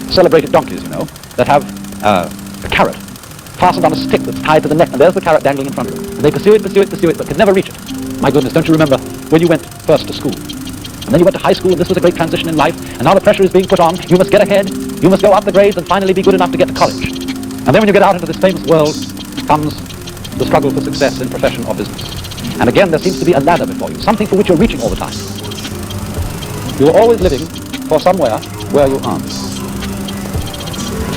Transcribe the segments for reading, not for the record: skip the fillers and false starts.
celebrated donkeys, you know, that have a carrot fastened on a stick that's tied to the neck, and there's the carrot dangling in front of them. And they pursue it, but can never reach it. My goodness, don't you remember when you went first to school? And then you went to high school, and this was a great transition in life, and now the pressure is being put on. You must get ahead, you must go up the grades, and finally be good enough to get to college. And then when you get out into this famous world comes the struggle for success in profession or business. And again, there seems to be a ladder before you, something for which you're reaching all the time. You're always living for somewhere where you aren't.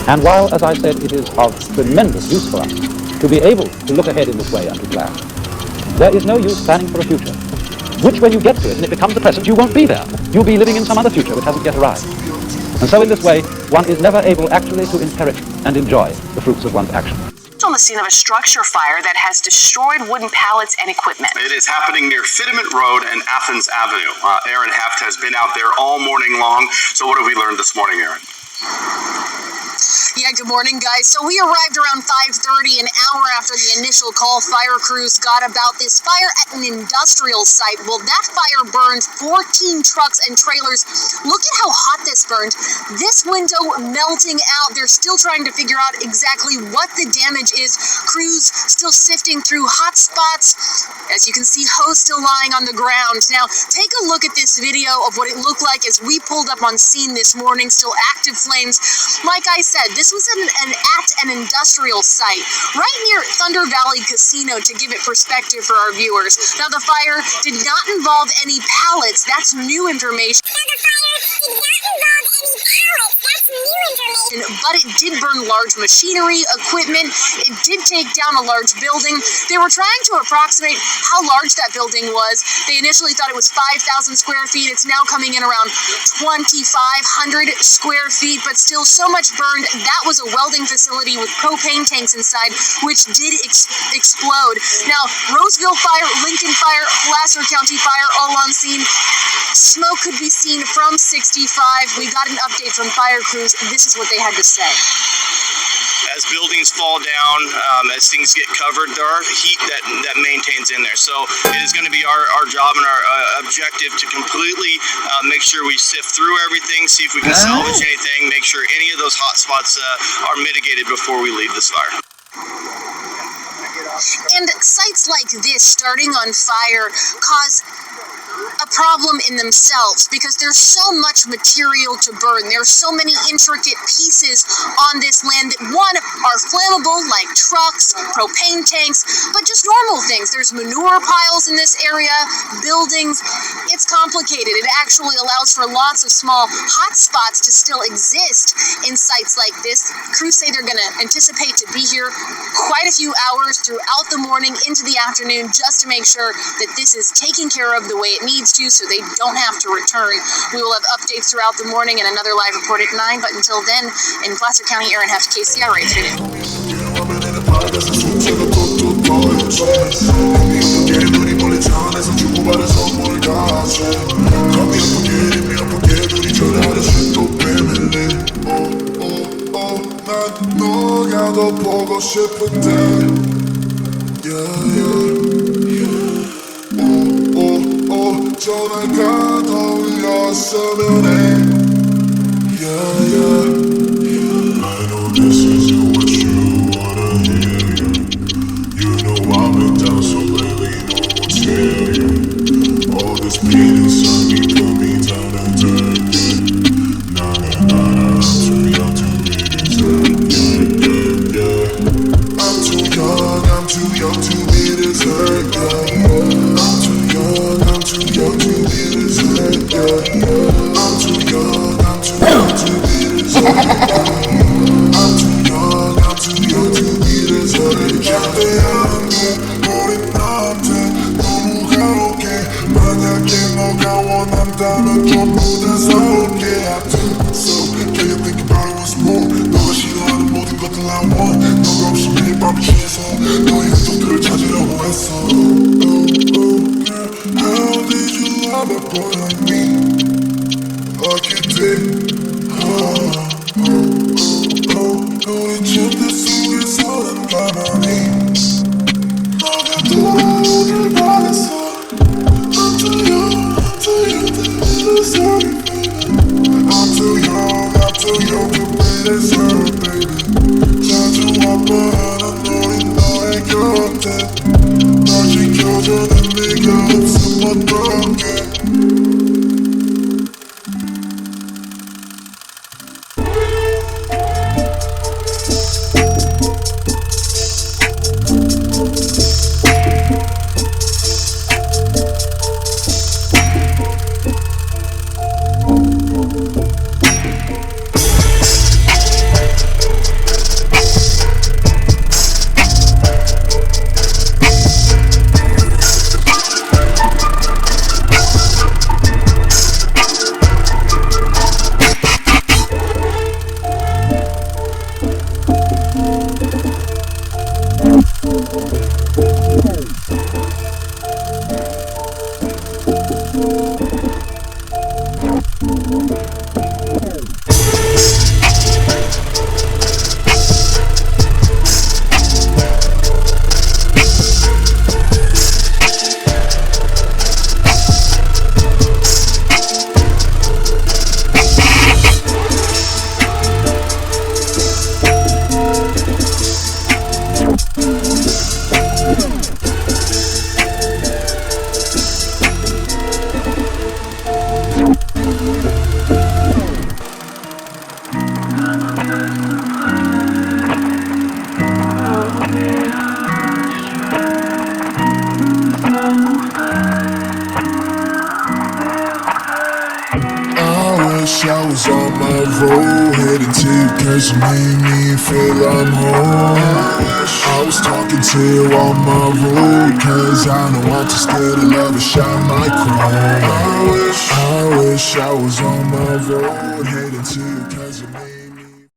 And while, as I said, it is of tremendous use for us to be able to look ahead in this way and to plan, there is no use planning for a future, which when you get to it and it becomes the present, you won't be there. You'll be living in some other future which hasn't yet arrived. And so in this way, one is never able actually to inherit and enjoy the fruits of one's action. On the scene of a structure fire that has destroyed wooden pallets and equipment. It is happening near Fitiment Road and Athens Avenue. Aaron Heft has been out there all morning long. So what have we learned this morning, Aaron? Yeah, good morning, guys. So we arrived around 5:30, an hour after the initial call. Fire crews got about this fire at an industrial site. Well, that fire burned 14 trucks and trailers. Look at how hot this burned. This window melting out. They're still trying to figure out exactly what the damage is. Crews still sifting through hot spots. As you can see, hose still lying on the ground. Now, take a look at this video of what it looked like as we pulled up on scene this morning. Still active flames. Like I said, this was at an industrial site right near Thunder Valley Casino, to give it perspective for our viewers. Now, the fire did not involve any pallets. That's new information. But it did burn large machinery, equipment. It did take down a large building. They were trying to approximate how large that building was. They initially thought it was 5,000 square feet. It's now coming in around 2,500 square feet, but still so much burned. That was a welding facility with propane tanks inside, which did explode. Now, Roseville fire, Lincoln fire, Placer County fire, all on scene. Smoke could be seen from 65. We got an update from fire crews. This is what they had to say. As buildings fall down, as things get covered, there are heat that maintains in there. So it is going to be our job and our objective to completely make sure we sift through everything, see if we can salvage anything, make sure any of those hot spots are mitigated before we leave this fire. And sites like this starting on fire cause a problem in themselves because there's so much material to burn. There's so many intricate pieces on this land that, one, are flammable, like trucks, propane tanks, but just normal things. There's manure piles in this area, buildings. It's complicated. It actually allows for lots of small hot spots to still exist in sites like this. Crews say they're going to anticipate to be here quite a few hours throughout the morning into the afternoon just to make sure that this is taken care of the way it needs to, so they don't have to return. We will have updates throughout the morning and another live report at 9, but until then, in Placer County, Aaron Heft, KCRA 3. 전화가 떠올렸으면 해. I know this isn't what you wanna hear. You know I've been down so lately, no one tell you. All this pain inside me put me down and dirty. Nah, I'm too young to be deserved. I'm too young to be deserved. I'm too young to be deserved. I'm too young to be deserved. I'm too young to be deserved. 기대하는데 우린 나한테 너무 가혹해. 만약에 너가 원한다면 전부 다 사올게. So can you think about it once more? 너가 싫어하는 모든 것들 I want. 너가 없이 매일 밤을 취해서 너의 흔적들을 찾으려고 했어. How did you love a boy like me? Like you did. 우리 침대 속에서는 가만히 너가 돌아오길 바랬어. I'm too young to be sorry, baby. I'm too young to I was on my road, heading to you cause you made me feel I'm home. I was talking to you on my road, cause I know I'm too scared to love and shine my crown. I wish I was on my road, heading to you cause you made me